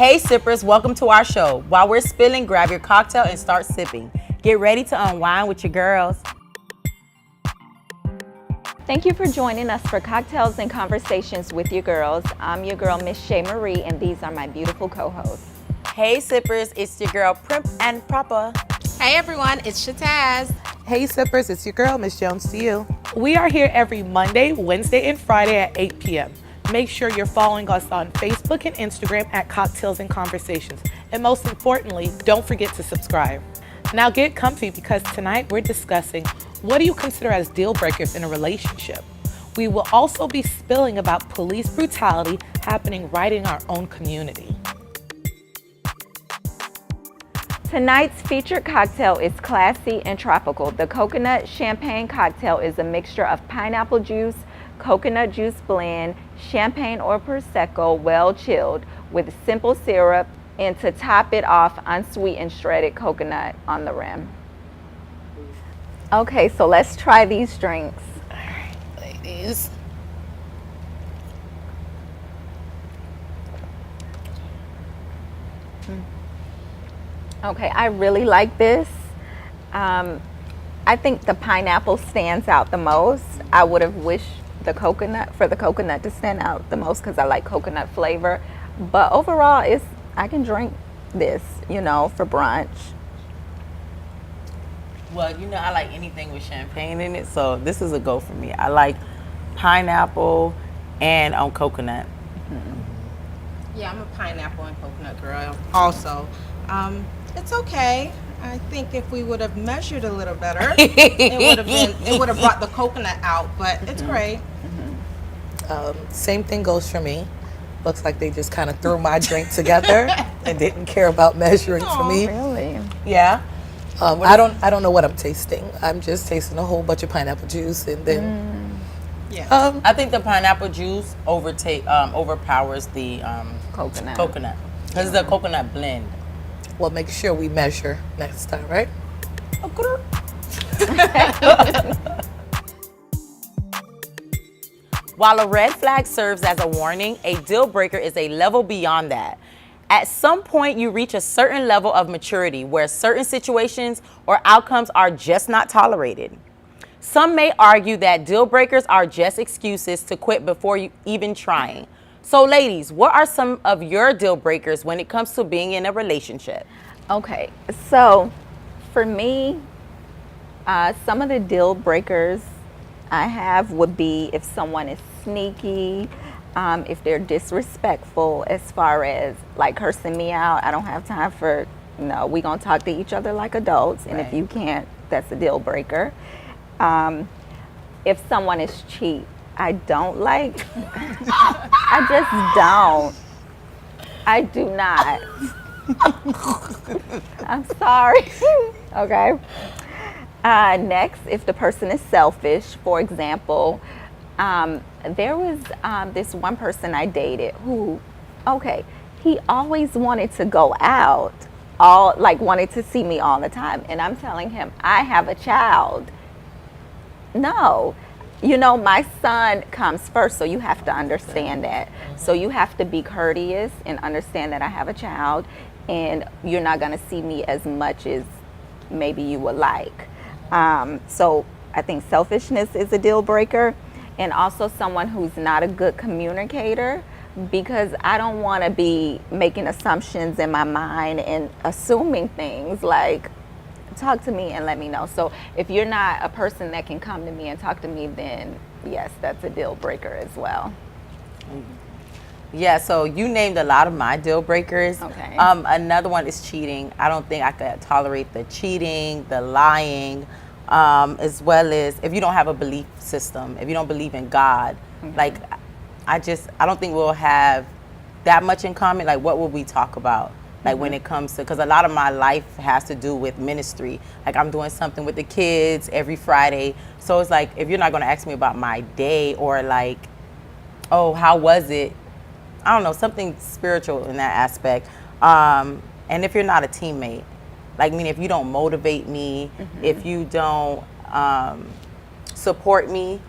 Hey sippers, welcome to our show. While we're spilling, grab your cocktail and start sipping. Get ready to unwind with your girls. Thank you for joining us for Cocktails and Conversations with your girls. I'm your girl, Miss Shay Marie, and these are my beautiful co-hosts. Hey sippers, it's your girl Primp and Proper. Hey everyone, it's Shataz. Hey sippers, it's your girl, Miss Jones to you. We are here every Monday, Wednesday, and Friday at 8 p.m. Make sure you're following us on Facebook and Instagram at Cocktails and Conversations. And most importantly, don't forget to subscribe. Now get comfy because tonight we're discussing what do you consider as deal breakers in a relationship. We will also be spilling about police brutality happening right in our own community. Tonight's featured cocktail is classy and tropical. The coconut champagne cocktail is a mixture of pineapple juice, coconut juice blend, champagne or prosecco well chilled with simple syrup, and to top it off, unsweetened shredded coconut on the rim. Okay, so let's try these drinks. All right, ladies. Okay, I really like this. I think the pineapple stands out the most. I would have wished the coconut to stand out the most because I like coconut flavor. But overall, I can drink this, for brunch. Well, I like anything with champagne in it, so this is a go for me. I like pineapple and coconut. Yeah, I'm a pineapple and coconut girl also. It's okay. I think if we would have measured a little better, it would have brought the coconut out, but it's great. Same thing goes for me. Looks like they just kind of threw my drink together and didn't care about measuring for me. Really? Yeah. I don't know what I'm tasting. I'm just tasting a whole bunch of pineapple juice and then. Yeah. I think the pineapple juice overpowers the Coconut. because it's a coconut blend. Well, make sure we measure next time, right? While a red flag serves as a warning, a deal breaker is a level beyond that. At some point, you reach a certain level of maturity where certain situations or outcomes are just not tolerated. Some may argue that deal breakers are just excuses to quit before you even trying. So ladies, what are some of your deal breakers when it comes to being in a relationship? Okay, so for me, some of the deal breakers I have would be if someone is sneaky, if they're disrespectful as far as like cursing me out. I don't have time for, no, we gonna talk to each other like adults, and if you can't, that's a deal breaker. If someone is cheap, I don't like, I just don't. I do not. I'm sorry. Okay. Next, if the person is selfish, for example, there was this one person I dated who, he always wanted to go out, wanted to see me all the time. And I'm telling him, I have a child. No. My son comes first, so you have to understand that. So you have to be courteous and understand that I have a child, and you're not going to see me as much as maybe you would like. So I think selfishness is a deal breaker, and also someone who's not a good communicator, because I don't want to be making assumptions in my mind and assuming things like, talk to me and let me know. So if you're not a person that can come to me and talk to me, then yes, that's a deal breaker as well. Yeah, so you named a lot of my deal breakers. Okay. Another one is cheating. I don't think I could tolerate the cheating, the lying, as well as if you don't have a belief system, if you don't believe in God. Like, I don't think we'll have that much in common. Like, what will we talk about? Like when it comes to, because a lot of my life has to do with ministry. Like I'm doing something with the kids every Friday. So it's like, if you're not going to ask me about my day or like, oh, how was it? I don't know, something spiritual in that aspect. And if you're not a teammate, like, I mean, if you don't motivate me, if you don't support me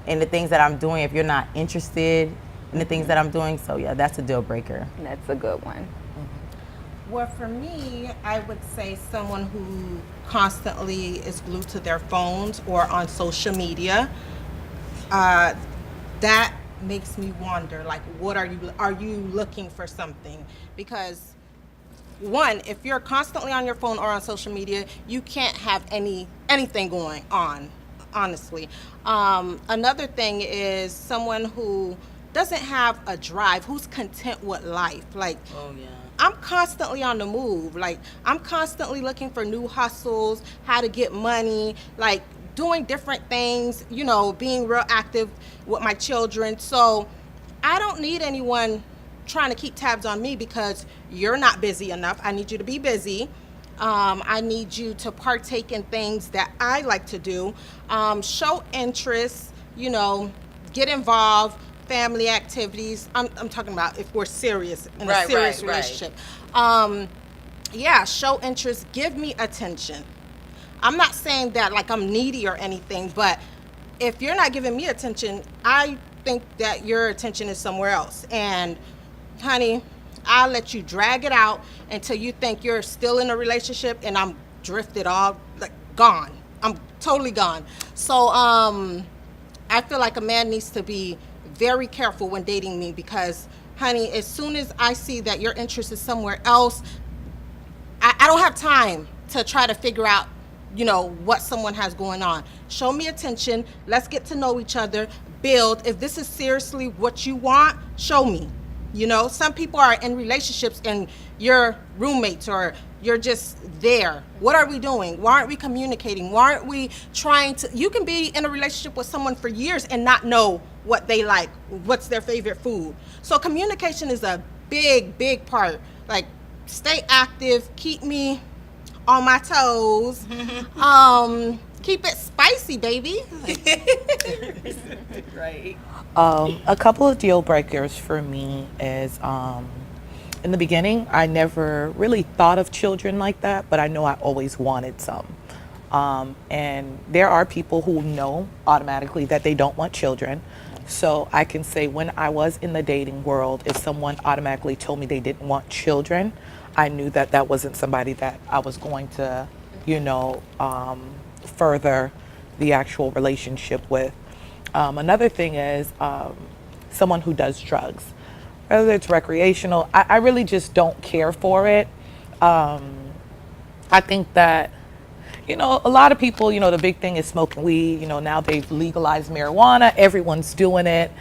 in the things that I'm doing, if you're not interested in in the things that I'm doing. So yeah, that's a deal breaker. That's a good one. Well, for me, I would say someone who constantly is glued to their phones or on social media. That makes me wonder, like, what are you looking for something? Because one, if you're constantly on your phone or on social media, you can't have anything going on, honestly. Another thing is someone who doesn't have a drive, who's content with life. Like, Oh yeah. I'm constantly on the move. Like, I'm constantly looking for new hustles, how to get money, like doing different things, you know, being real active with my children. So I don't need anyone trying to keep tabs on me because you're not busy enough. I need you to be busy. I need you to partake in things that I like to do. Show interest, you know, get involved, family activities. I'm talking about if we're serious, in a serious relationship. Yeah, show interest, give me attention. I'm not saying that like I'm needy or anything, but if you're not giving me attention, I think that your attention is somewhere else. And honey, I'll let you drag it out until you think you're still in a relationship and I'm drifted all, like, gone. I'm totally gone. So I feel like a man needs to be very careful when dating me because, honey, as soon as I see that your interest is somewhere else, I don't have time to try to figure out, you know, what someone has going on. Show me attention. Let's get to know each other. Build. If this is seriously what you want, show me. You know, some people are in relationships and you're roommates or you're just there. What are we doing? Why aren't we communicating? Why aren't we trying to? You can be in a relationship with someone for years and not know what they like, what's their favorite food. So communication is a big, big part. Like, stay active, keep me on my toes. Keep it spicy, baby. Right. A couple of deal breakers for me is in the beginning, I never really thought of children like that, but I know I always wanted some. And there are people who know automatically that they don't want children. So I can say when I was in the dating world, if someone automatically told me they didn't want children, I knew that that wasn't somebody that I was going to, you know, further the actual relationship with. Another thing is someone who does drugs, whether it's recreational. I really just don't care for it. I think that, you know, a lot of people, you know, the big thing is smoking weed. You know, now they've legalized marijuana. Everyone's doing it.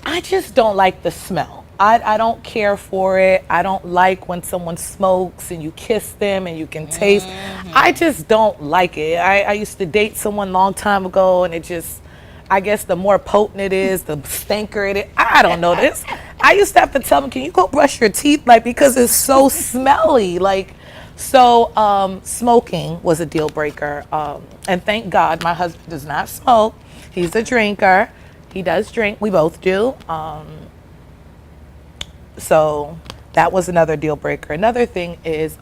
I just don't like the smell. I don't care for it. I don't like when someone smokes and you kiss them and you can taste. I just don't like it. I used to date someone a long time ago and it just, I guess the more potent it is, the stanker it is. I don't know this. I used to have to tell them, can you go brush your teeth? Like, because it's so smelly. Like, so smoking was a deal breaker. And thank God my husband does not smoke. He's a drinker. He does drink. We both do. So that was another deal breaker. Another thing is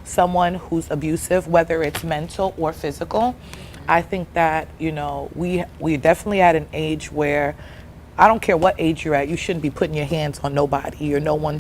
someone who's abusive, whether it's mental or physical. I think that, you know, we're definitely at an age where I don't care what age you're at, you shouldn't be putting your hands on nobody, or no one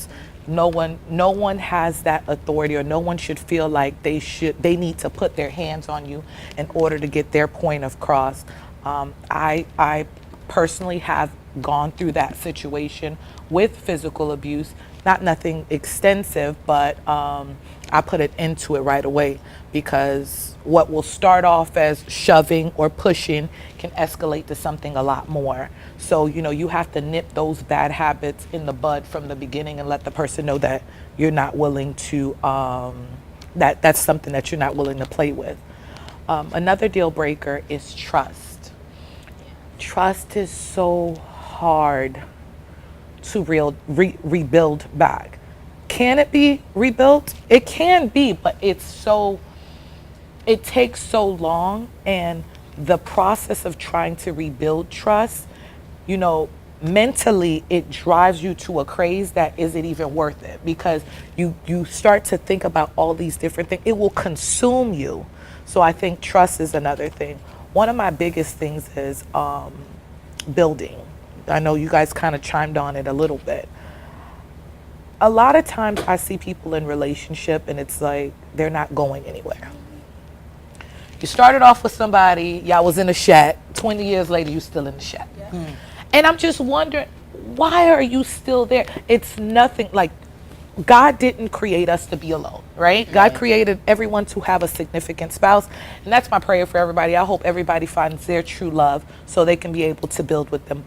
has that authority, or no one should feel like they need to put their hands on you in order to get their point across. I personally have gone through that situation with physical abuse, nothing extensive, but I put it into it right away, because what will start off as shoving or pushing can escalate to something a lot more. So, you know, you have to nip those bad habits in the bud from the beginning and let the person know that you're not willing to, that's something that you're not willing to play with. Another deal breaker is trust. Trust is so hard to rebuild back. Can it be rebuilt? It can be, but it takes so long, and the process of trying to rebuild trust, you know, mentally it drives you to a craze that is it even worth it, because you start to think about all these different things. It will consume you. So I think trust is another thing. One of my biggest things is building. I know you guys kind of chimed on it a little bit. A lot of times I see people in relationship and it's like they're not going anywhere. You started off with somebody, y'all was in a shack, 20 years later you still in the shack. And I'm just wondering, why are you still there? It's nothing like, God didn't create us to be alone, right? God created everyone to have a significant spouse. And that's my prayer for everybody. I hope everybody finds their true love so they can be able to build with them.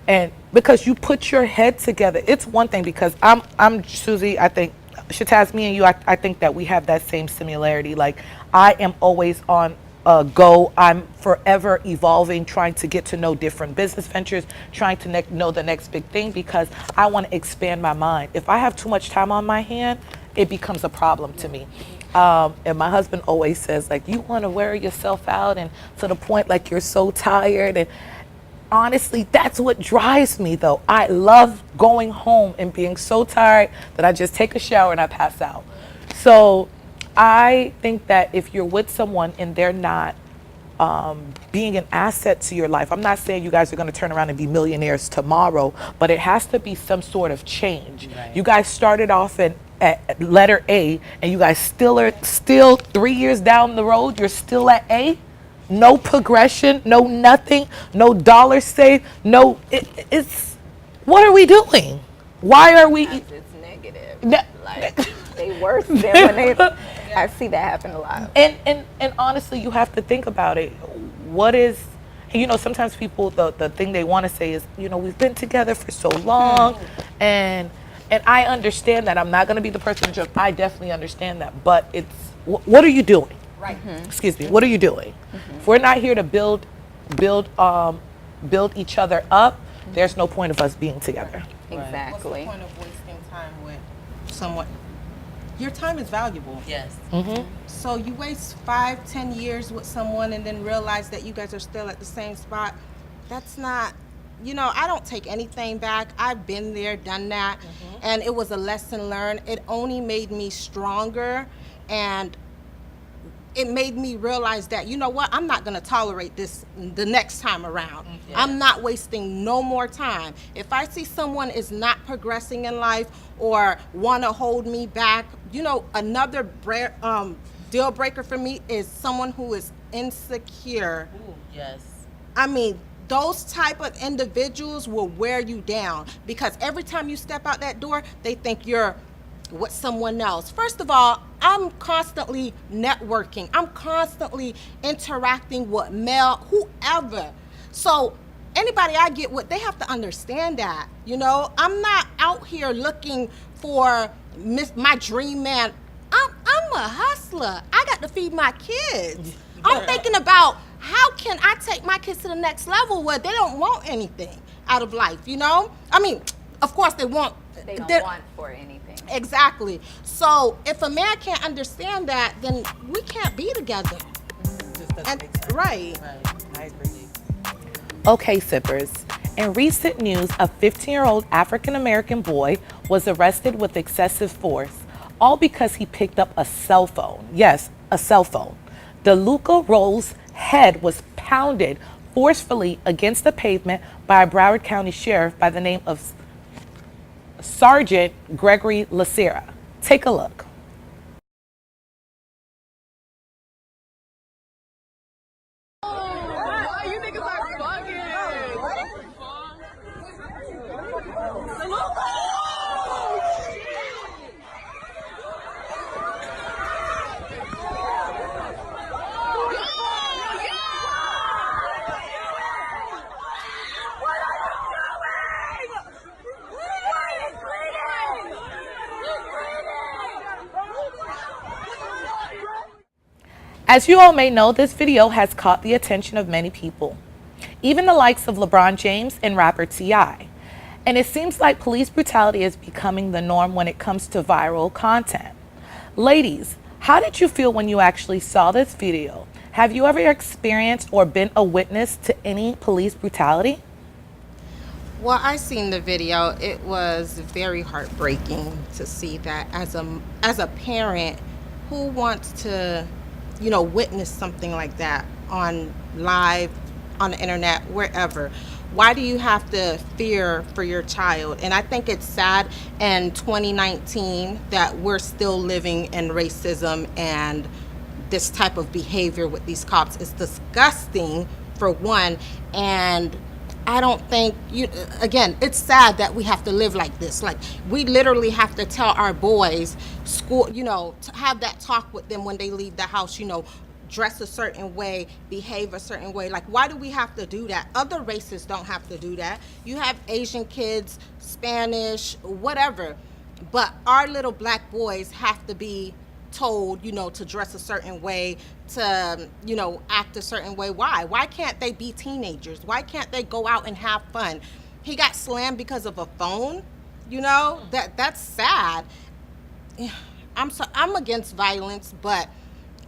And because you put your head together, it's one thing, because I'm Susie, I think, Shataz, me and you, I think that we have that same similarity. Like, I am always on a go. I'm forever evolving, trying to get to know different business ventures, trying to know the next big thing, because I want to expand my mind. If I have too much time on my hand, it becomes a problem to me. And my husband always says, like, you want to wear yourself out, and to the point like you're so tired. And honestly, that's what drives me, though. I love going home and being so tired that I just take a shower and I pass out. So I think that if you're with someone and they're not being an asset to your life, I'm not saying you guys are going to turn around and be millionaires tomorrow, but it has to be some sort of change. Right. You guys started off at letter A, and you guys still 3 years down the road, you're still at A. No progression, no nothing, no dollar saved, no, it's, what are we doing? Why are we? It's negative. Like, they worse than when they, I see that happen a lot. And honestly, you have to think about it. What is, you know, sometimes people, the thing they want to say is, you know, we've been together for so long, and I understand that. I'm not going to be the person to joke. I definitely understand that. But it's, what are you doing? Right. Excuse me. What are you doing? If we're not here to build each other up, there's no point of us being together. Exactly. What's the point of wasting time with someone? Your time is valuable. Yes. So you waste 5-10 years with someone and then realize that you guys are still at the same spot. That's not, you know, I don't take anything back. I've been there, done that, and it was a lesson learned. It only made me stronger, and it made me realize that, you know what, I'm not going to tolerate this the next time around. I'm not wasting no more time. If I see someone is not progressing in life or want to hold me back, you know, another deal breaker for me is someone who is insecure. Ooh, yes. I mean, those type of individuals will wear you down, because every time you step out that door, they think you're with someone else. First of all, I'm constantly networking. I'm constantly interacting with male, whoever. So anybody I get with, they have to understand that. You know, I'm not out here looking for my dream man. I'm a hustler. I got to feed my kids. I'm thinking about how can I take my kids to the next level where they don't want anything out of life, you know? I mean, of course they want. They don't want for anything. Exactly. So if a man can't understand that, then we can't be together. Just doesn't make sense. Right. I agree. Okay, sippers. In recent news, a 15-year-old African-American boy was arrested with excessive force, all because he picked up a cell phone. Yes, a cell phone. DeLuca Roll's head was pounded forcefully against the pavement by a Broward County Sheriff by the name of Sergeant Gregory Lacera. Take a look. As you all may know, this video has caught the attention of many people, even the likes of LeBron James and rapper T.I. And it seems like police brutality is becoming the norm when it comes to viral content. Ladies, how did you feel when you actually saw this video? Have you ever experienced or been a witness to any police brutality? Well, I seen the video. It was very heartbreaking to see that as a parent who wants to, you know, witness something like that on live on the internet, wherever. Why do you have to fear for your child? And I think it's sad in 2019 that we're still living in racism and this type of behavior with these cops. Is disgusting, for one, and I don't think again, it's sad that we have to live like this. Like, we literally have to tell our boys, school, to have that talk with them when they leave the house, dress a certain way, behave a certain way. Like, why do we have to do that? Other races don't have to do that. You have Asian kids, Spanish, whatever. But our little black boys have to be told, to dress a certain way, to, act a certain way. Why? Why can't they be teenagers? Why can't they go out and have fun? He got slammed because of a phone, that's sad. I'm against violence, but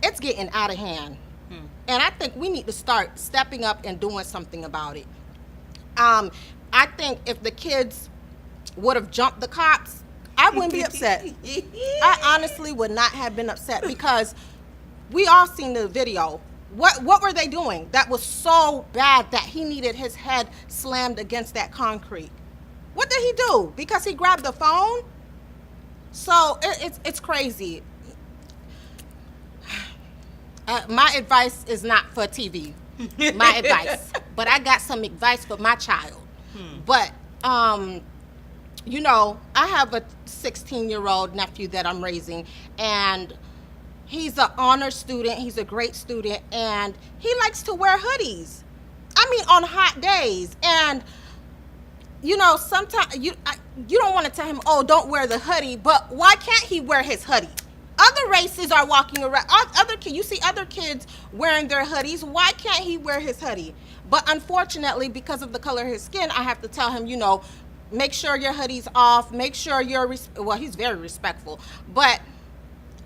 it's getting out of hand. And I think we need to start stepping up and doing something about it. I think if the kids would have jumped the cops, I wouldn't be upset. I honestly would not have been upset, because we all seen the video. What were they doing that was so bad that he needed his head slammed against that concrete? What did he do? Because he grabbed the phone? So it's crazy. My advice is not for TV. My advice. But I got some advice for my child. But I have a 16-year-old nephew that I'm raising, and he's an honor student. He's a great student, and he likes to wear hoodies. I mean, on hot days. And, sometimes you don't want to tell him, oh, don't wear the hoodie, but why can't he wear his hoodie? Other races are walking around. You see other kids wearing their hoodies. Why can't he wear his hoodie? But unfortunately, because of the color of his skin, I have to tell him, make sure your hoodie's off. Make sure he's very respectful. But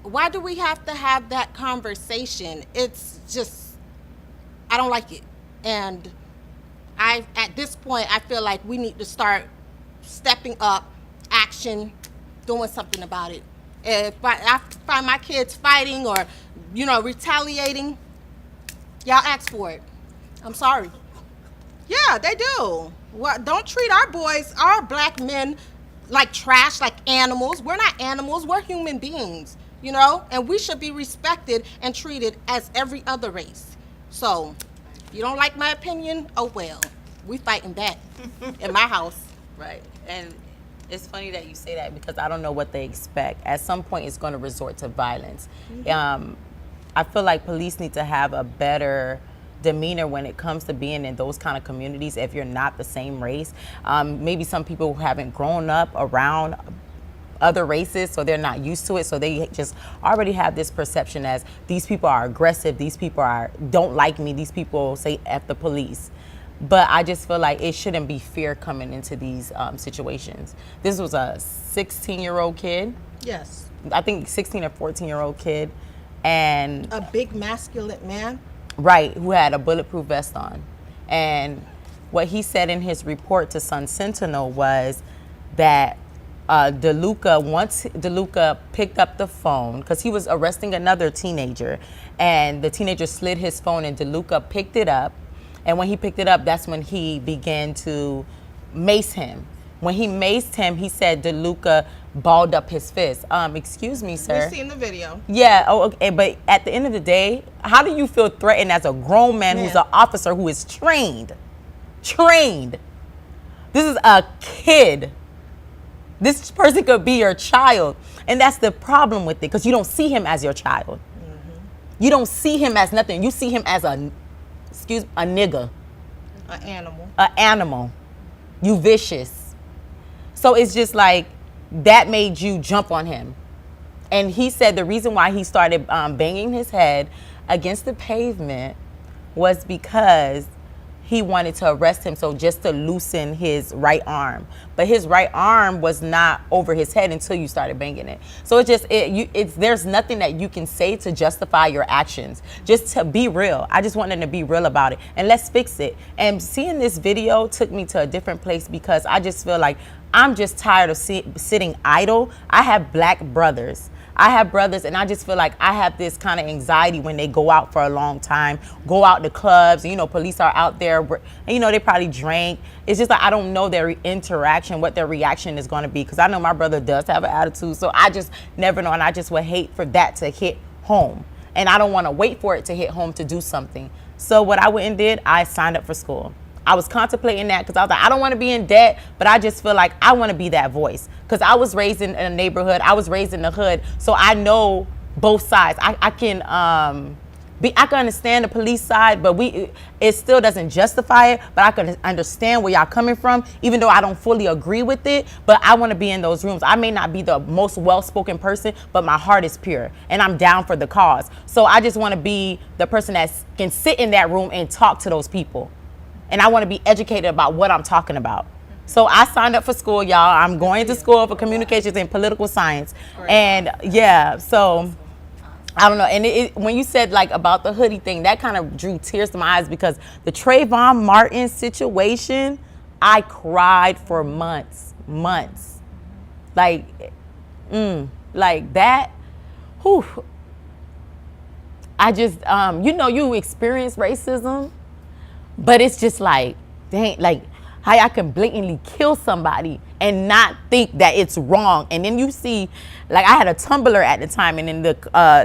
why do we have to have that conversation? It's just, I don't like it. And at this point, I feel like we need to start stepping up, action, doing something about it. If I find my kids fighting or, retaliating, y'all ask for it. I'm sorry. Yeah, they do. Well, don't treat our boys, our black men, like trash, like animals. We're not animals. We're human beings, and we should be respected and treated as every other race. So, if you don't like my opinion, oh well. We fighting back in my house. Right. And it's funny that you say that, because I don't know what they expect. At some point, it's going to resort to violence. I feel like police need to have a better demeanor when it comes to being in those kind of communities if you're not the same race. Maybe some people who haven't grown up around other races, so they're not used to it, so they just already have this perception as these people are aggressive, these people don't like me, these people say F the police. But I just feel like it shouldn't be fear coming into these situations. This was a 16-year-old kid. Yes. I think 16 or 14-year-old kid. And a big masculine man. Right, who had a bulletproof vest on. And what he said in his report to Sun Sentinel was that once DeLuca picked up the phone, because he was arresting another teenager, and the teenager slid his phone and DeLuca picked it up. And when he picked it up, that's when he began to mace him. When he maced him, he said DeLuca balled up his fist. Excuse me, sir. We've seen the video. Yeah, okay, but at the end of the day, how do you feel threatened as a grown man who's an officer who is trained? Trained. This is a kid. This person could be your child. And that's the problem with it, because you don't see him as your child. You don't see him as nothing. You see him as a nigga. An animal. An animal. You vicious. So it's just like, that made you jump on him. And he said the reason why he started banging his head against the pavement was because he wanted to arrest him, so just to loosen his right arm. But his right arm was not over his head until you started banging it. So there's nothing that you can say to justify your actions. Just to be real. I just wanted to be real about it. And let's fix it. And seeing this video took me to a different place, because I just feel like I'm just tired of sitting idle. I have black brothers. I have brothers, and I just feel like I have this kind of anxiety when they go out for a long time, go out to clubs, and, you know, police are out there, and, you know, they probably drank. It's just like I don't know their interaction, what their reaction is going to be, because I know my brother does have an attitude, so I just never know, and I just would hate for that to hit home, and I don't want to wait for it to hit home to do something. So what I went and did, I signed up for school. I was contemplating that because I was like, I don't want to be in debt, but I just feel like I want to be that voice. Because I was raised in a neighborhood, I was raised in the hood, so I know both sides. I can understand the police side, but it still doesn't justify it. But I can understand where y'all coming from, even though I don't fully agree with it. But I want to be in those rooms. I may not be the most well-spoken person, but my heart is pure, and I'm down for the cause. So I just want to be the person that can sit in that room and talk to those people. And I want to be educated about what I'm talking about. So I signed up for school, y'all. I'm going to school for communications and political science. And yeah, so I don't know. And when you said like about the hoodie thing, that kind of drew tears to my eyes, because the Trayvon Martin situation, I cried for months. Like that, whew. I just, you know, you experience racism, but it's just like, dang, like how I can blatantly kill somebody and not think that it's wrong. And then you see, like I had a Tumblr at the time, and then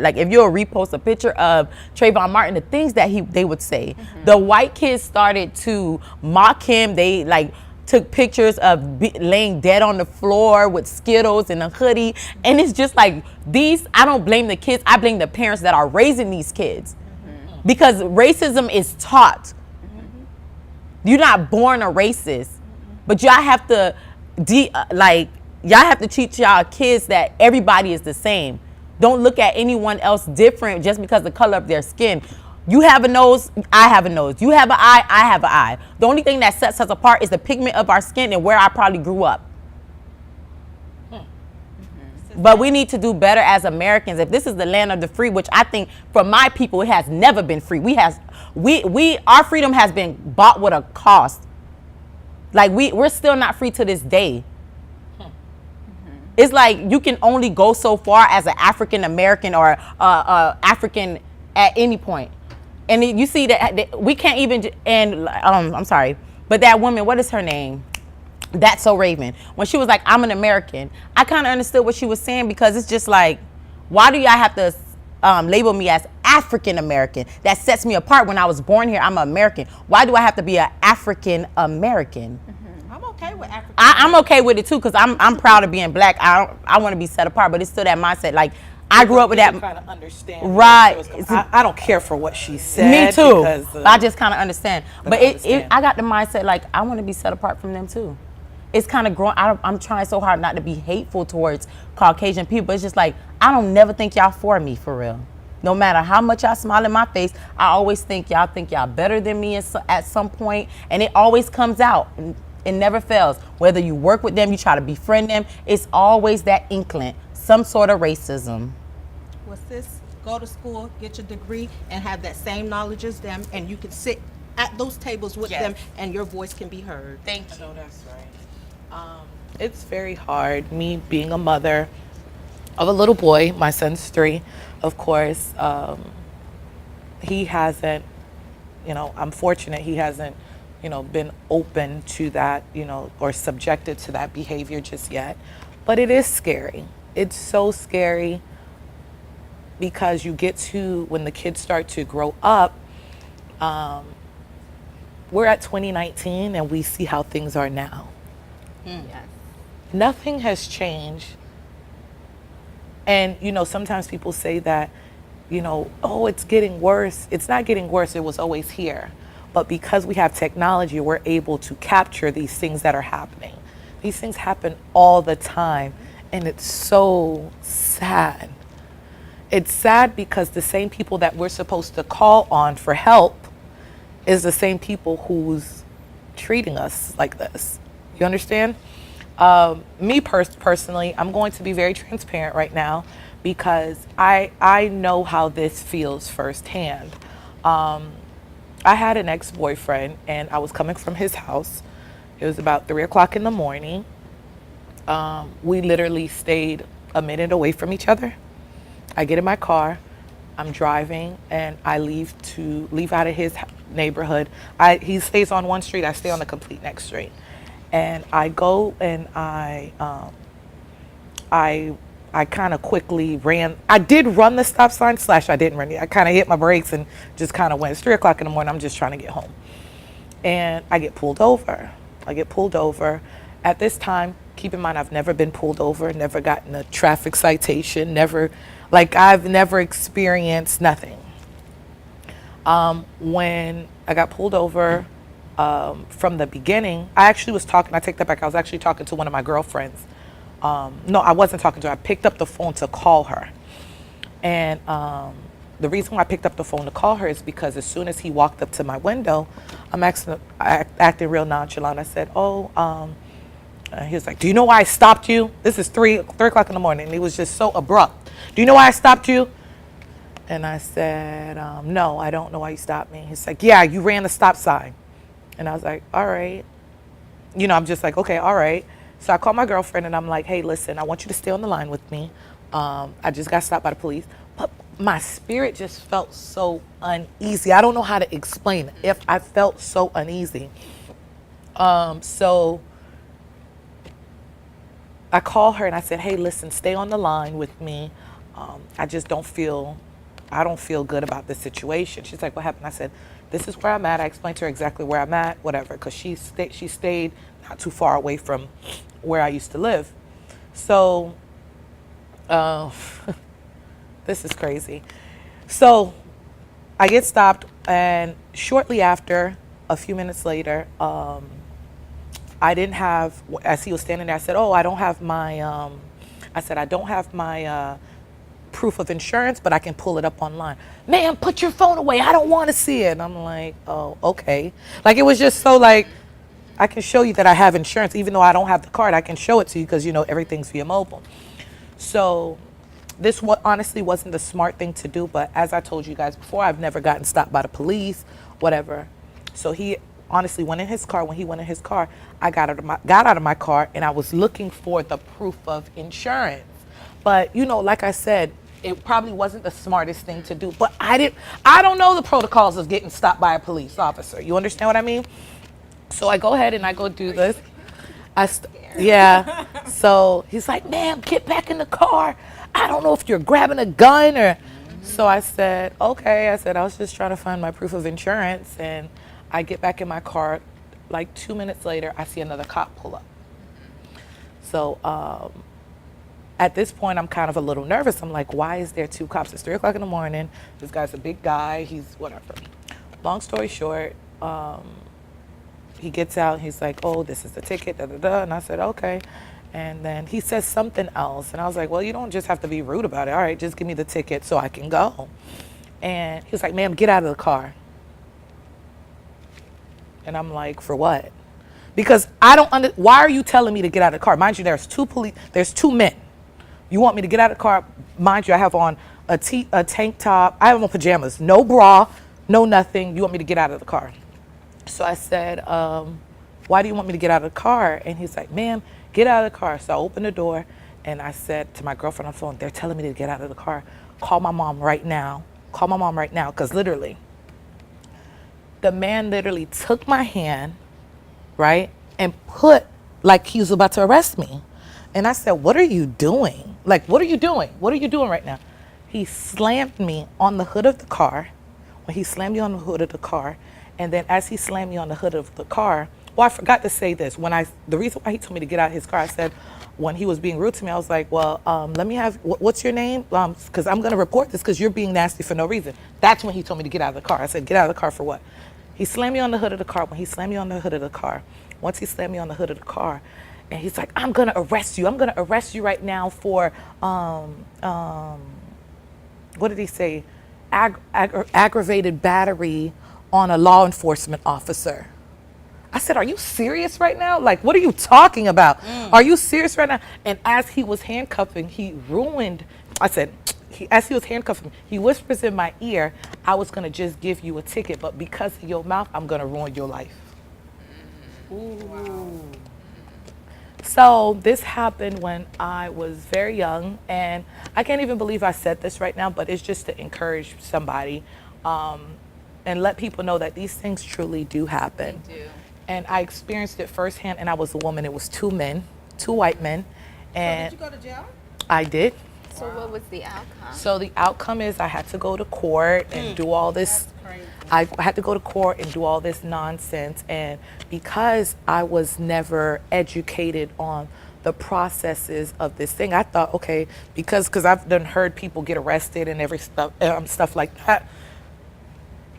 like if you'll repost a picture of Trayvon Martin, the things that they would say, the white kids started to mock him. They like took pictures of laying dead on the floor with Skittles and a hoodie. And it's just like I don't blame the kids. I blame the parents that are raising these kids, because racism is taught. You're not born a racist, but y'all have to y'all have to teach y'all kids that everybody is the same. Don't look at anyone else different just because of the color of their skin. You have a nose, I have a nose. You have an eye, I have an eye. The only thing that sets us apart is the pigment of our skin and where I probably grew up. But we need to do better as Americans. If this is the land of the free, which I think for my people, it has never been free. Our freedom has been bought with a cost. Like we're still not free to this day. It's like you can only go so far as an African American or African at any point. And you see that we can't even, and I'm sorry, but that woman, what is her name? That's So Raven. When she was like, I'm an American, I kind of understood what she was saying, because it's just like, why do y'all have to label me as African American? That sets me apart. When I was born here, I'm an American. Why do I have to be an African American? I'm okay with African. I'm okay with it too, because I'm proud of being black. I want to be set apart, but it's still that mindset. Like I grew up with that. Kind of understand. Right. I don't care for what she said. Me too. Because, I just kind of understand. But I got the mindset like I want to be set apart from them too. It's kind of growing. I'm trying so hard not to be hateful towards Caucasian people. But it's just like, I don't never think y'all for me, for real. No matter how much y'all smile in my face, I always think y'all better than me at some point. And it always comes out. It never fails. Whether you work with them, you try to befriend them, it's always that inkling, some sort of racism. Well, sis, go to school, get your degree, and have that same knowledge as them, and you can sit at those tables with them, and your voice can be heard. Thank you. No, that's right. It's very hard, me being a mother of a little boy. My son's 3, of course. He hasn't, I'm fortunate he hasn't, been open to that, or subjected to that behavior just yet. But it is scary. It's so scary, because you get to, when the kids start to grow up, we're at 2019 and we see how things are now. Yes. Nothing has changed. And, sometimes people say that, oh, it's getting worse. It's not getting worse. It was always here. But because we have technology, we're able to capture these things that are happening. These things happen all the time. And it's so sad. It's sad because the same people that we're supposed to call on for help is the same people who's treating us like this. You understand? Me personally, I'm going to be very transparent right now, because I know how this feels firsthand. I had an ex-boyfriend, and I was coming from his house. It was about 3 o'clock in the morning. We literally stayed a minute away from each other. I get in my car, I'm driving, and I leave out of his neighborhood. He stays on one street, I stay on the complete next street. And I go and I kind of quickly ran. I did run the stop sign / I didn't run it. I kind of hit my brakes and just kind of went. It's 3 o'clock in the morning. I'm just trying to get home. And I get pulled over. At this time, keep in mind, I've never been pulled over, never gotten a traffic citation, I've never experienced nothing. When I got pulled over, from the beginning, I take that back. I was actually talking to one of my girlfriends. No, I wasn't talking to her. I picked up the phone to call her. And the reason why I picked up the phone to call her is because as soon as he walked up to my window, I'm acting real nonchalant. I said, he was like, do you know why I stopped you? This is 3 o'clock in the morning. And he was just so abrupt. Do you know why I stopped you? And I said, no, I don't know why you stopped me. He's like, yeah, you ran the stop sign. And I was like, all right. I'm just like, okay, all right. So I called my girlfriend and I'm like, hey, listen, I want you to stay on the line with me. I just got stopped by the police. But my spirit just felt so uneasy. I don't know how to explain it. I felt so uneasy. So I called her and I said, hey, listen, stay on the line with me. I don't feel good about this situation. She's like, what happened? I said, this is where I'm at. I explained to her exactly where I'm at, whatever, because she stayed not too far away from where I used to live. So, this is crazy. So, I get stopped, and shortly after, a few minutes later, I didn't have, as he was standing there, I said, I don't have my, proof of insurance, but I can pull it up online. Man, put your phone away. I don't want to see it. And I'm like, oh, okay. It was just so I can show you that I have insurance. Even though I don't have the card, I can show it to you because, everything's via mobile. So this honestly wasn't the smart thing to do. But as I told you guys before, I've never gotten stopped by the police, whatever. So he honestly went in his car. When he went in his car, I got out of my car and I was looking for the proof of insurance. But, like I said, it probably wasn't the smartest thing to do. But I don't know the protocols of getting stopped by a police officer. You understand what I mean? So I go ahead and I go do this. Yeah. So he's like, ma'am, get back in the car. I don't know if you're grabbing a gun or. So I said, okay. I was just trying to find my proof of insurance. And I get back in my car. 2 minutes later, I see another cop pull up. So, at this point, I'm kind of a little nervous. I'm like, why is there 2 cops? It's 3 o'clock in the morning. This guy's a big guy. He's whatever. Long story short, he gets out. He's like, oh, this is the ticket, da-da-da. And I said, okay. And then he says something else. And I was like, well, you don't just have to be rude about it. All right, just give me the ticket so I can go. And he was like, ma'am, get out of the car. And I'm like, for what? Because why are you telling me to get out of the car? Mind you, there's 2 men. You want me to get out of the car? Mind you, I have on a tank top. I have on pajamas, no bra, no nothing. You want me to get out of the car? So I said, why do you want me to get out of the car? And he's like, ma'am, get out of the car. So I opened the door and I said to my girlfriend on the phone, they're telling me to get out of the car. Call my mom right now. Because literally, the man literally took my hand, right, and put like he was about to arrest me. And I said, what are you doing? What are you doing? What are you doing right now? He slammed me on the hood of the car. When he slammed me on the hood of the car, and then as he slammed me on the hood of the car, I forgot to say this. The reason why he told me to get out of his car, I said, when he was being rude to me, I was like, well, let me have, what's your name? Because I'm going to report this because you're being nasty for no reason. That's when he told me to get out of the car. I said, get out of the car for what? He slammed me on the hood of the car. When he slammed me on the hood of the car, once he slammed me on the hood of the car, and he's like, I'm going to arrest you. I'm going to arrest you right now for, what did he say? Aggravated battery on a law enforcement officer. I said, are you serious right now? What are you talking about? Are you serious right now? And as he was handcuffing, as he was handcuffing, he whispers in my ear, I was going to just give you a ticket, but because of your mouth, I'm going to ruin your life. Ooh. Wow. So this happened when I was very young, and I can't even believe I said this right now, but it's just to encourage somebody and let people know that these things truly do happen. They do. And I experienced it firsthand, and I was a woman. It was two men, two white men, and Did you go to jail? I did. So what was the outcome? So the outcome is I had to go to court and do all this. Crazy. I had to go to court and do all this nonsense. And because I was never educated on the processes of this thing, I thought, okay, because I've done heard people get arrested and every stuff like that.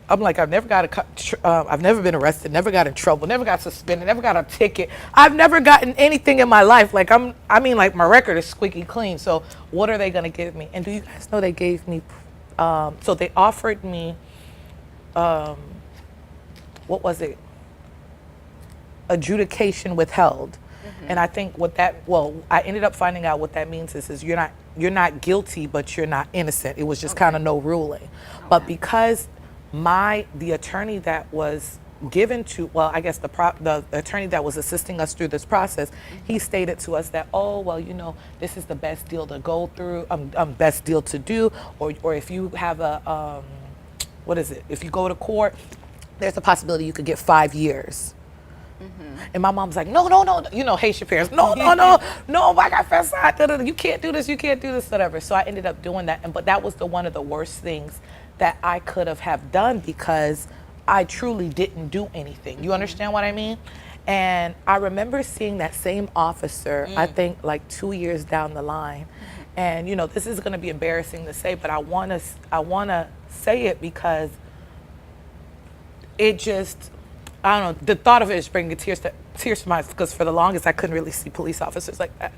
I'm like, I've never been arrested, never got in trouble, never got suspended, never got a ticket. I've never gotten anything in my life. Like like my record is squeaky clean. So what are they gonna give me? And do you guys know they gave me, so they offered me, what was it? Adjudication withheld. And I think I ended up finding out what that means is you're not guilty, but you're not innocent. It was just kind of no ruling. But because the attorney that was given to, I guess the attorney that was assisting us through this process, he stated to us that, this is the best deal to go through, best deal to do, or if you have if you go to court, there's a possibility you could get 5 years. And my mom's like, no, Haitian parents, no, I got fast side, you can't do this, whatever. So I ended up doing that, but that was one of the worst things that I could have done because I truly didn't do anything. You understand what I mean? And I remember seeing that same officer, I think like 2 years down the line. And this is gonna be embarrassing to say, but I wanna say it because it just, I don't know, the thought of it is bringing tears to my eyes, because for the longest I couldn't really see police officers like that.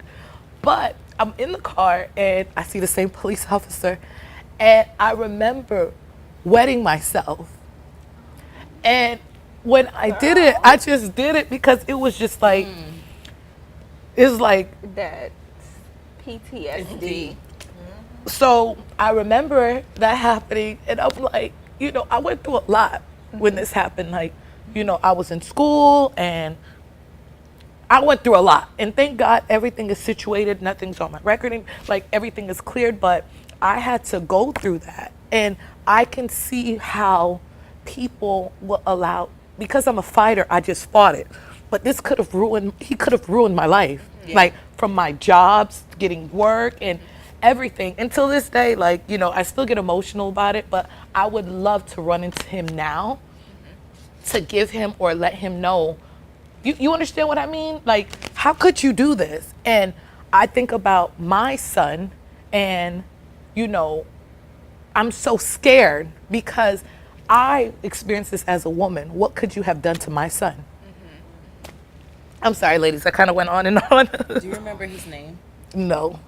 But I'm in the car and I see the same police officer, and I remember wetting myself. And when I did it, I just did it because it was just like, it's like That PTSD. So I remember that happening, and I'm like, I went through a lot when this happened. Like, I was in school and I went through a lot, and thank God everything is situated, nothing's on my record, and like everything is cleared, but I had to go through that. And I can see how people will allow, because I'm a fighter, I just fought it. But he could have ruined my life. Yeah. Like from my jobs, getting work and everything. Until this day, like, I still get emotional about it, but I would love to run into him now to give him or let him know. You understand what I mean? Like, how could you do this? And I think about my son, and I'm so scared because I experienced this as a woman. What could you have done to my son? I'm sorry, ladies, I kind of went on and on. Do you remember his name? No.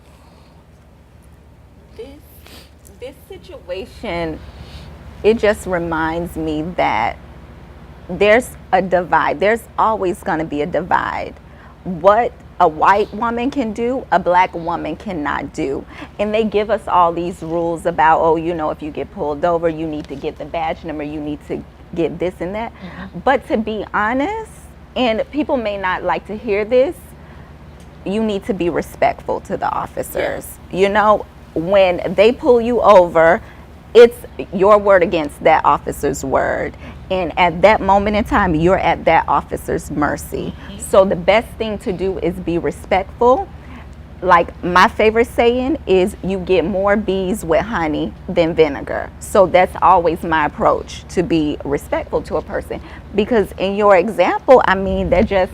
This situation, it just reminds me that there's a divide. There's always going to be a divide. What a white woman can do, a black woman cannot do. And they give us all these rules about, if you get pulled over, you need to get the badge number, you need to get this and that. But to be honest, and people may not like to hear this, you need to be respectful to the officers. When they pull you over, it's your word against that officer's word. And at that moment in time, you're at that officer's mercy. So the best thing to do is be respectful. Like my favorite saying is, you get more bees with honey than vinegar. So that's always my approach, to be respectful to a person. Because in your example, they're just,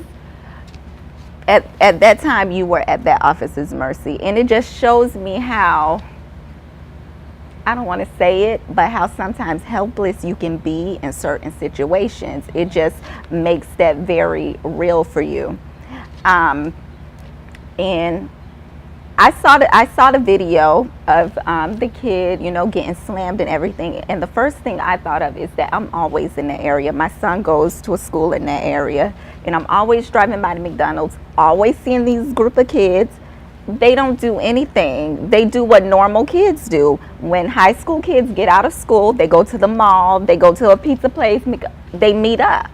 at that time you were at that officer's mercy. And it just shows me how, I don't want to say it, but how sometimes helpless you can be in certain situations. It just makes that very real for you. And I saw the video of the kid, getting slammed and everything. And the first thing I thought of is that I'm always in the area. My son goes to a school in that area, and I'm always driving by the McDonald's, always seeing these group of kids. They don't do anything. They do what normal kids do. When high school kids get out of school, they go to the mall, they go to a pizza place, they meet up.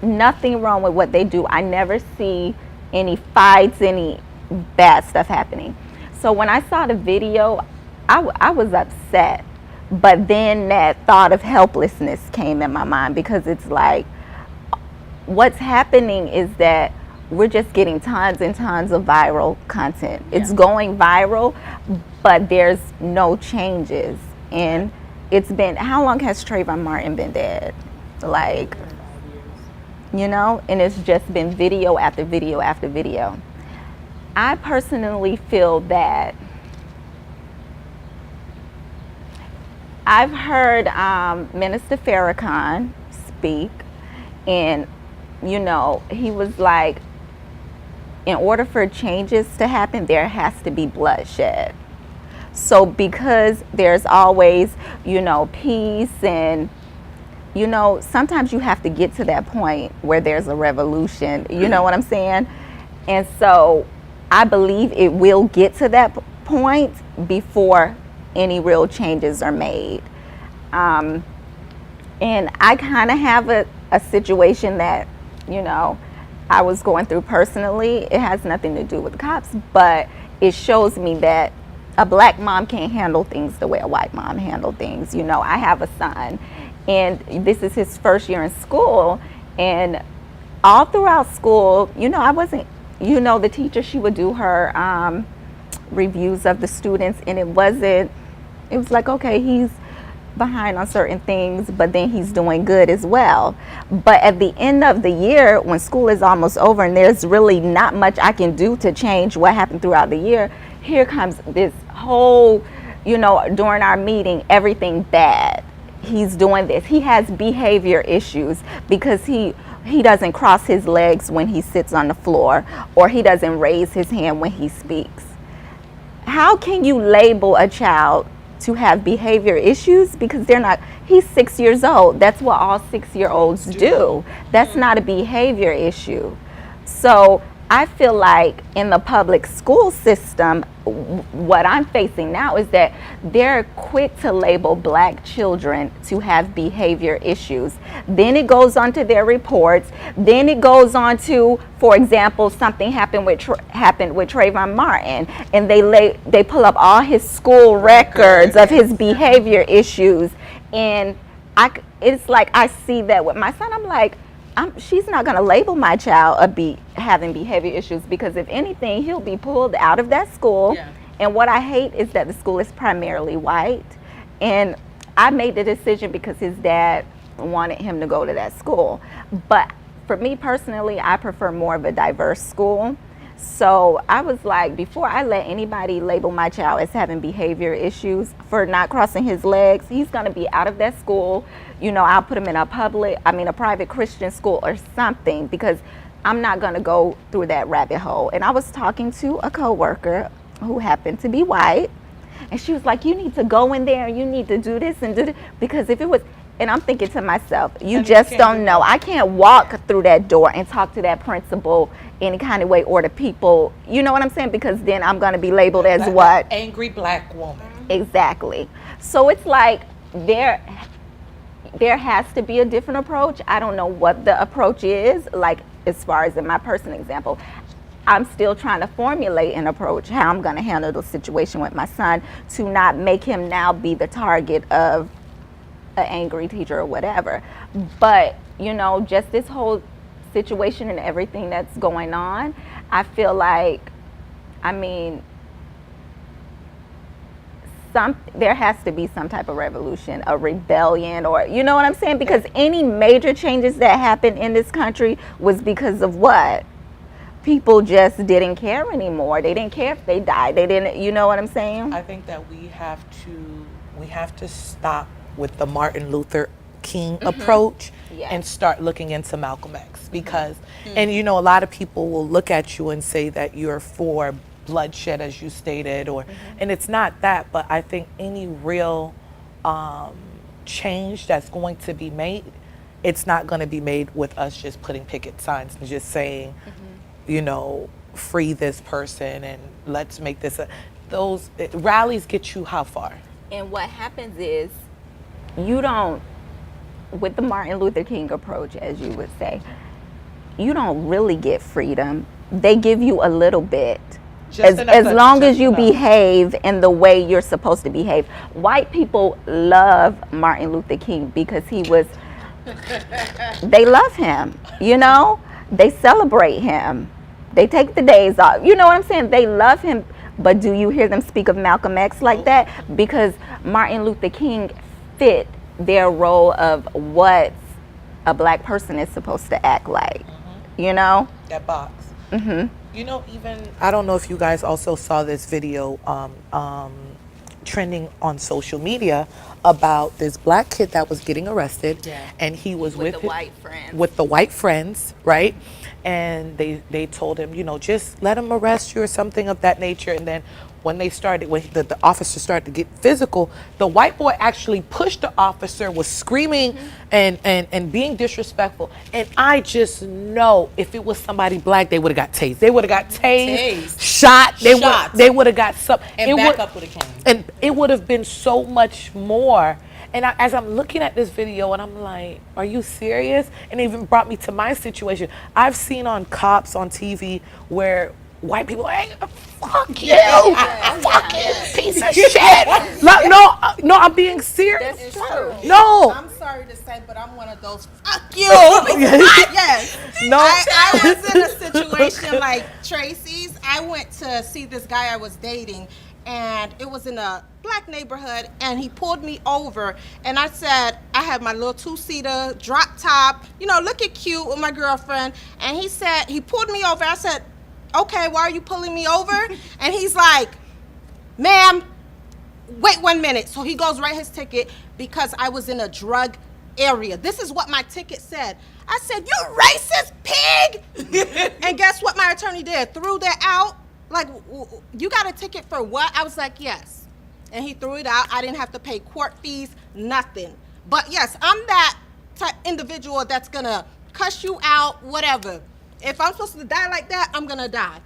Nothing wrong with what they do. I never see any fights, any bad stuff happening. So when I saw the video, I was upset. But then that thought of helplessness came in my mind, because it's like, what's happening is that we're just getting tons and tons of viral content. It's going viral, but there's no changes. And it's been, how long has Trayvon Martin been dead? Like, you know, and it's just been video after video after video. I personally feel that I've heard Minister Farrakhan speak, and, you know, he was like, in order for changes to happen, there has to be bloodshed. So because there's always, you know, peace, and, you know, sometimes you have to get to that point where there's a revolution, you know what I'm saying? And so I believe it will get to that point before any real changes are made. And I kind of have a situation that, you know, I was going through personally. It has nothing to do with the cops, but it shows me that a black mom can't handle things the way a white mom handles things. You know, I have a son, and this is his first year in school, and all throughout school, you know, I wasn't, you know, the teacher, she would do her reviews of the students, and it was like, okay, he's behind on certain things, but then he's doing good as well. But at the end of the year, when school is almost over and there's really not much I can do to change what happened throughout the year, here comes this whole, you know, during our meeting, everything bad. He's doing this. He has behavior issues because he doesn't cross his legs when he sits on the floor, or he doesn't raise his hand when he speaks. How can you label a child to have behavior issues? Because they're not, he's 6 years old. That's what all 6-year-olds do. That's not a behavior issue. So I feel like in the public school system, what I'm facing now is that they're quick to label black children to have behavior issues. Then it goes on to their reports. Then it goes on to, for example, something happened with Trayvon Martin, and they pull up all his school records of his behavior issues. And it's like, I see that with my son. I'm like, she's not going to label my child having behavior issues, because if anything, he'll be pulled out of that school. Yeah. And what I hate is that the school is primarily white. And I made the decision because his dad wanted him to go to that school. But for me personally, I prefer more of a diverse school. So I was like, before I let anybody label my child as having behavior issues for not crossing his legs, he's going to be out of that school. You know, I'll put him in a private Christian school or something, because I'm not going to go through that rabbit hole. And I was talking to a coworker who happened to be white, and she was like, you need to go in there and you need to do this and do that, because if it was, and I'm thinking to myself, you just don't know. I can't walk through that door and talk to that principal any kind of way, or the people, you know what I'm saying? Because then I'm going to be labeled as what? Angry black woman. Exactly. So it's like there has to be a different approach. I don't know what the approach is, like as far as in my personal example. I'm still trying to formulate an approach, how I'm going to handle the situation with my son, to not make him now be the target of an angry teacher or whatever. But, you know, just this whole situation and everything that's going on, I feel like, I mean, there has to be some type of revolution, a rebellion, or, you know what I'm saying? Because any major changes that happened in this country was because of what? People just didn't care anymore. They didn't care if they died. They didn't, you know what I'm saying? I think that we have to stop with the Martin Luther King approach and start looking into Malcolm X, because and you know, a lot of people will look at you and say that you're for bloodshed, as you stated, or and it's not that, but I think any real change that's going to be made, it's not going to be made with us just putting picket signs and just saying, you know, free this person and let's make this those rallies get you how far? And what happens is, you don't, with the Martin Luther King approach, as you would say, you don't really get freedom they give you a little bit. Just enough As to- long just as you enough. behave in the way you're supposed to behave. White people love Martin Luther King because they love him, you know? They celebrate him. They take the days off. You know what I'm saying? They love him. But do you hear them speak of Malcolm X like that? Because Martin Luther King fit their role of what a black person is supposed to act like, you know? That box. You know, even I don't know if you guys also saw this video trending on social media about this black kid that was getting arrested, and he was with the white friends. with the white friends, right? And they told him, you know, just let him arrest you or something of that nature. And then when the officer started to get physical, the white boy actually pushed the officer, was screaming and being disrespectful. And I just know if it was somebody black, they would have got tased. They would have got tased, shot. They would have got some. And backup would have came. And it would have been so much more. And as I'm looking at this video, and I'm like, are you serious? And it even brought me to my situation. I've seen on cops on TV where white people, hey, fuck you, fucking piece of shit. No, I'm being serious. That's true. No. I'm sorry to say, but I'm one of those. Fuck you. Yes. No. I was in a situation like Tracy's. I went to see this guy I was dating, and it was in a black neighborhood, and he pulled me over, and I said, I had my little 2-seater drop top, you know, looking cute with my girlfriend, and he pulled me over. I said, okay, why are you pulling me over? And he's like, ma'am, wait 1 minute. So he goes write his ticket because I was in a drug area. This is what my ticket said. I said, you racist pig. And guess what my attorney did? Threw that out. Like, you got a ticket for what? I was like, yes. And he threw it out. I didn't have to pay court fees, nothing. But yes, I'm that type individual that's gonna cuss you out, whatever. If I'm supposed to die like that, I'm gonna die.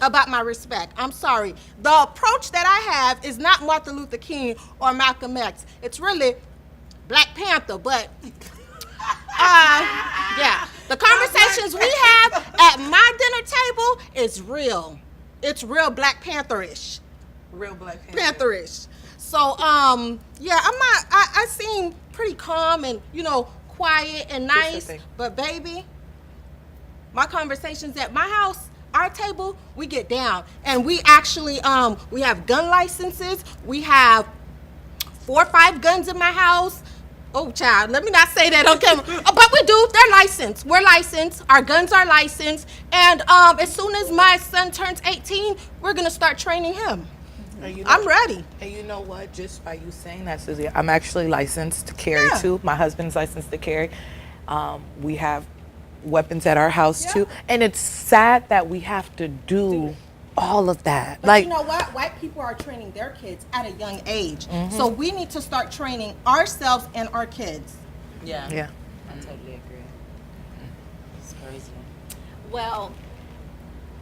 About my respect. I'm sorry. The approach that I have is not Martin Luther King or Malcolm X. It's really Black Panther, but yeah. The conversations we have at my dinner table is real. It's real Black Panther-ish. Real Black Panther. Pantherish. So, yeah, I seem pretty calm and, you know, quiet and nice. But, baby, my conversations at my house, our table, we get down. And we actually, we have gun licenses. We have 4 or 5 guns in my house. Oh, child, let me not say that on camera. But we do. They're licensed. We're licensed. Our guns are licensed. And as soon as my son turns 18, we're going to start training him. I'm ready. And you know what? Just by you saying that, Susie, I'm actually licensed to carry too. My husband's licensed to carry. We have weapons at our house too. And it's sad that we have to do all of that. But like, you know what? White people are training their kids at a young age. So we need to start training ourselves and our kids. Yeah. Yeah. I totally agree. It's crazy. Well,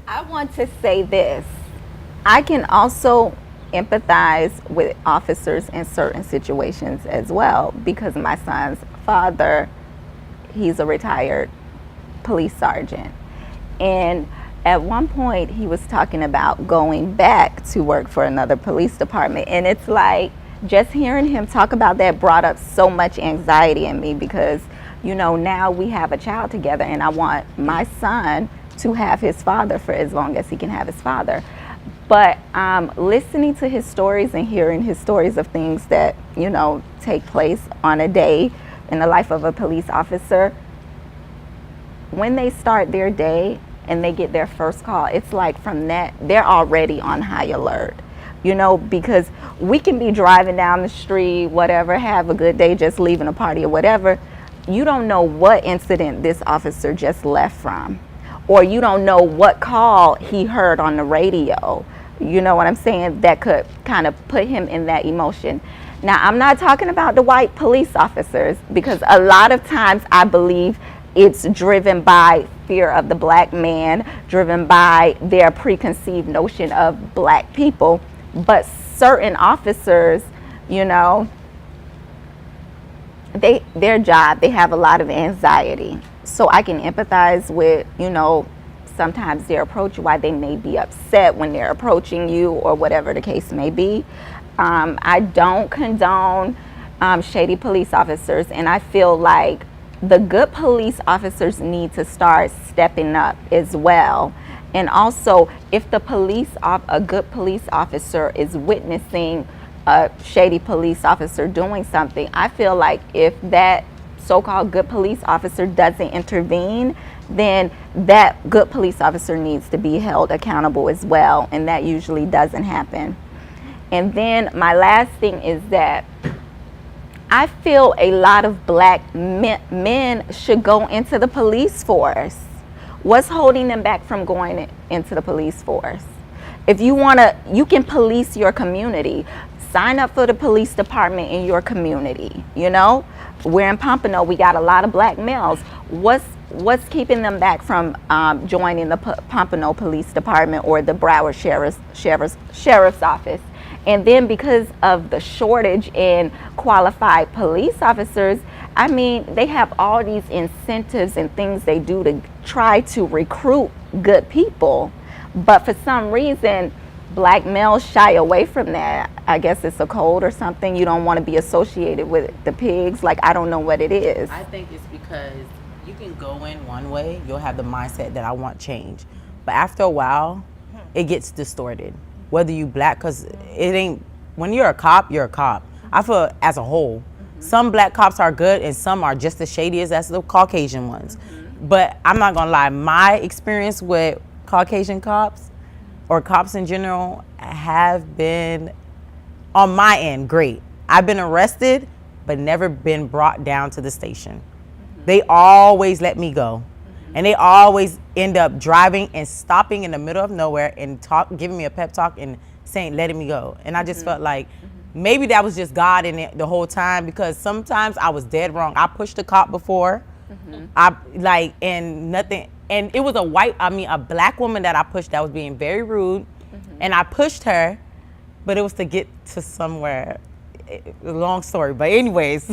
I want to say this. I can also empathize with officers in certain situations as well, because my son's father, he's a retired police sergeant. And at one point he was talking about going back to work for another police department. And it's like, just hearing him talk about that brought up so much anxiety in me, because, you know, now we have a child together and I want my son to have his father for as long as he can have his father. But listening to his stories and hearing his stories of things that, you know, take place on a day in the life of a police officer, when they start their day and they get their first call, it's like from that, they're already on high alert, you know, because we can be driving down the street, whatever, have a good day, just leaving a party or whatever. You don't know what incident this officer just left from, or you don't know what call he heard on the radio. You know what I'm saying? That could kind of put him in that emotion. Now, I'm not talking about the white police officers, because a lot of times I believe it's driven by fear of the black man, driven by their preconceived notion of black people. But certain officers, you know, their job, they have a lot of anxiety. So I can empathize with, you know, sometimes their approach, why they may be upset when they're approaching you or whatever the case may be. I don't condone shady police officers, and I feel like the good police officers need to start stepping up as well. And also, if a good police officer is witnessing a shady police officer doing something, I feel like if that so-called good police officer doesn't intervene, then that good police officer needs to be held accountable as well, and that usually doesn't happen. And then my last thing is that I feel a lot of black men should go into the police force. What's holding them back from going into the police force? If you want to, you can police your community. Sign up for the police department in your community. You know, we're in Pompano, we got a lot of black males. What's keeping them back from joining the Pompano Police Department or the Broward Sheriff's Office? And then because of the shortage in qualified police officers, I mean, they have all these incentives and things they do to try to recruit good people. But for some reason, black males shy away from that. I guess it's a code or something. You don't want to be associated with the pigs. Like, I don't know what it is. I think it's because you can go in one way, you'll have the mindset that I want change. But after a while, it gets distorted. Whether you black, because it ain't, when you're a cop, you're a cop. I feel as a whole, some black cops are good and some are just as shady as the Caucasian ones. But I'm not gonna lie, my experience with Caucasian cops or cops in general have been, on my end, great. I've been arrested, but never been brought down to the station. They always let me go. And they always end up driving and stopping in the middle of nowhere and giving me a pep talk and saying, letting me go. And I just felt like maybe that was just God in it the whole time, because sometimes I was dead wrong. I pushed a cop before. And nothing. And it was a black woman that I pushed that was being very rude. And I pushed her, but it was to get to somewhere. Long story, but anyways.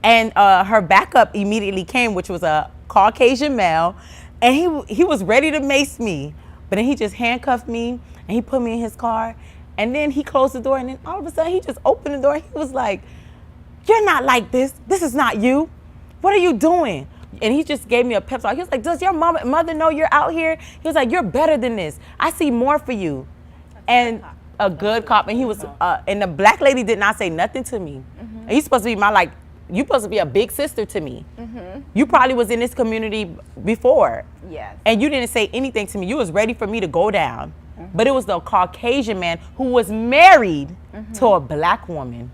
And her backup immediately came, which was a Caucasian male, and he was ready to mace me, but then he just handcuffed me and he put me in his car, and then he closed the door, and then all of a sudden he just opened the door. He was like, "You're not like this. This is not you. What are you doing?" And he just gave me a pep talk. He was like, "Does your mother know you're out here?" He was like, "You're better than this. I see more for you." And a good cop, and he was, and the black lady did not say nothing to me. And he's supposed to be you supposed to be a big sister to me. You probably was in this community before. Yes. And you didn't say anything to me. You was ready for me to go down. But it was the Caucasian man who was married to a black woman.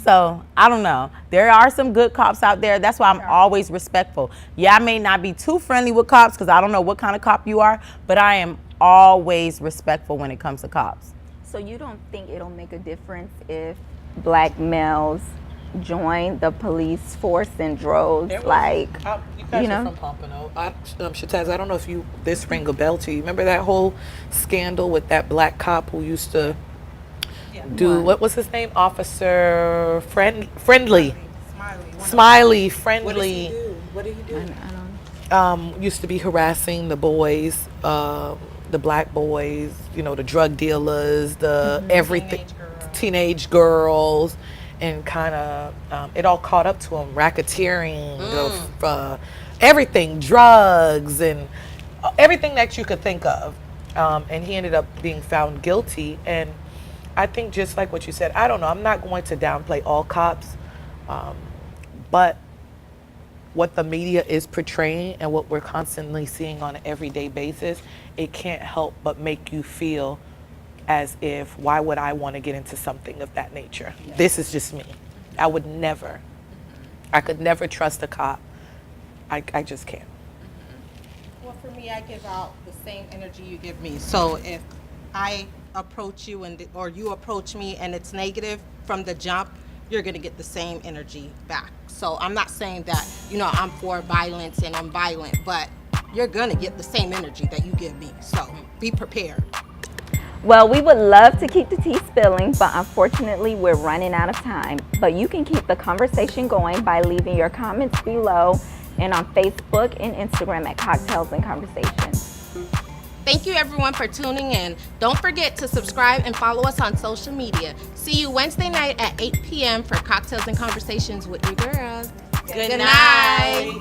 So, I don't know. There are some good cops out there. That's why I'm always respectful. Yeah, I may not be too friendly with cops because I don't know what kind of cop you are, but I am always respectful when it comes to cops. So you don't think it'll make a difference if black males join the police force in droves? You guys are from Pompano. Shataz, I don't know if this ring a bell to you. Remember that whole scandal with that black cop who used to what was his name? Officer Friendly. Smiley, Friendly. What did he do? I don't Used to be harassing the boys, the black boys, the drug dealers, the everything, teenage girls, and kind of it all caught up to him, racketeering, everything, drugs, and everything that you could think of. And he ended up being found guilty. And I think just like what you said, I don't know, I'm not going to downplay all cops, but what the media is portraying and what we're constantly seeing on an everyday basis, it can't help but make you feel as if, why would I want to get into something of that nature? Yes. This is just me. I would never. I could never trust a cop. I just can't. Well, for me, I give out the same energy you give me. So if I approach you or you approach me and it's negative from the jump, you're going to get the same energy back. So I'm not saying that, I'm for violence and I'm violent, but you're going to get the same energy that you give me. So be prepared. Well, we would love to keep the tea spilling, but unfortunately we're running out of time. But you can keep the conversation going by leaving your comments below. and on Facebook and Instagram at Cocktails and Conversations. Thank you everyone for tuning in. Don't forget to subscribe and follow us on social media. See you Wednesday night at 8 p.m. for Cocktails and Conversations with your girls. Good night.